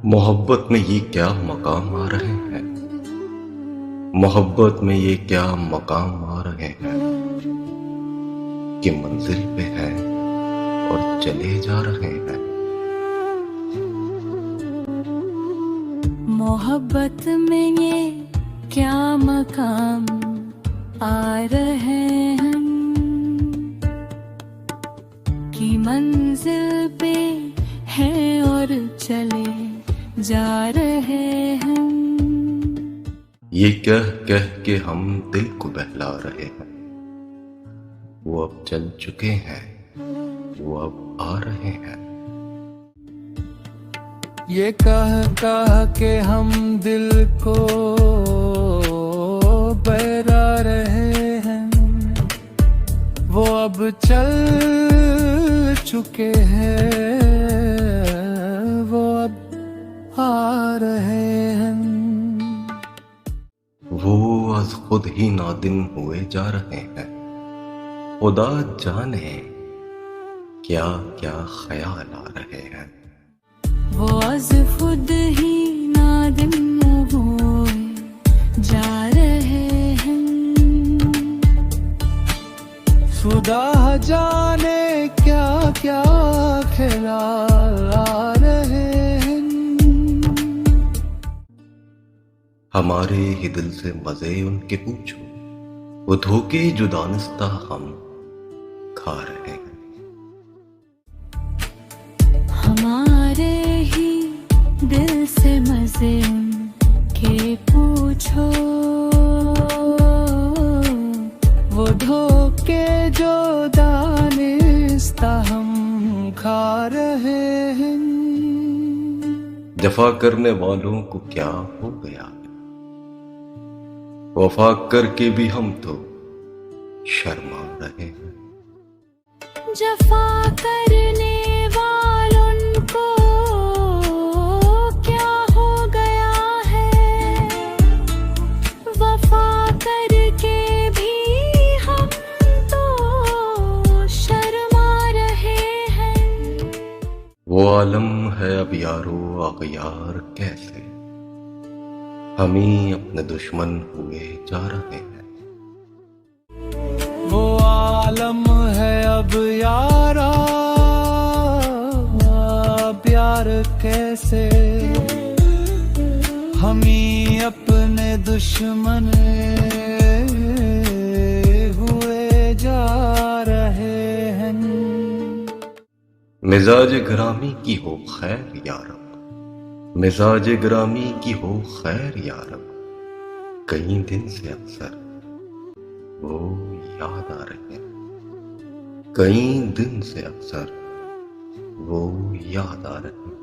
मोहब्बत में ये क्या मकाम आ रहे हैं। मोहब्बत में ये क्या मकाम आ रहे हैं कि मंजिल पे हैं और चले जा रहे हैं। मोहब्बत में ये क्या मकाम आ रहे हैं कि मंजिल पे हैं और चले जा रहे हैं। ये कह कह के हम दिल को बहला रहे हैं। वो अब चल चुके हैं, वो अब आ रहे हैं। ये कह कह के हम दिल को बहला रहे हैं। वो अब चल चुके हैं, वो अब आ रहे हैं। वो आज खुद ही नादिम हुए जा रहे हैं। खुदा जाने क्या क्या ख्याल आ रहे हैं। वो आज खुद ही नादिम हुए जा रहे हैं। खुदा जाने क्या क्या ख्याल आ रहे हैं। हमारे ही दिल से मजे उनके पूछो, वो धोखे जो दानिस्ता हम खा रहे हैं। हमारे ही दिल से मजे उनके पूछो, वो धोखे जो दानिस्ता हम खा रहे हैं। जफा करने वालों को क्या हो गया, वफा करके भी हम तो शर्मा रहे हैं। जफा करने वालों को क्या हो गया है, वफा करके भी हम तो शर्मा रहे हैं। वो आलम है अब यारो अगयार कैसे, हम ही अपने दुश्मन हुए जा रहे हैं। वो आलम है अब यारा प्यार कैसे, हम ही अपने दुश्मन हुए जा रहे हैं। मिजाज ग्रामी की हो खैर यारब, मिजाज ग्रामी की हो खैर यारब। कई दिन से अक्सर वो याद आ रहे हैं। कई दिन से अक्सर वो याद आ रहे हैं।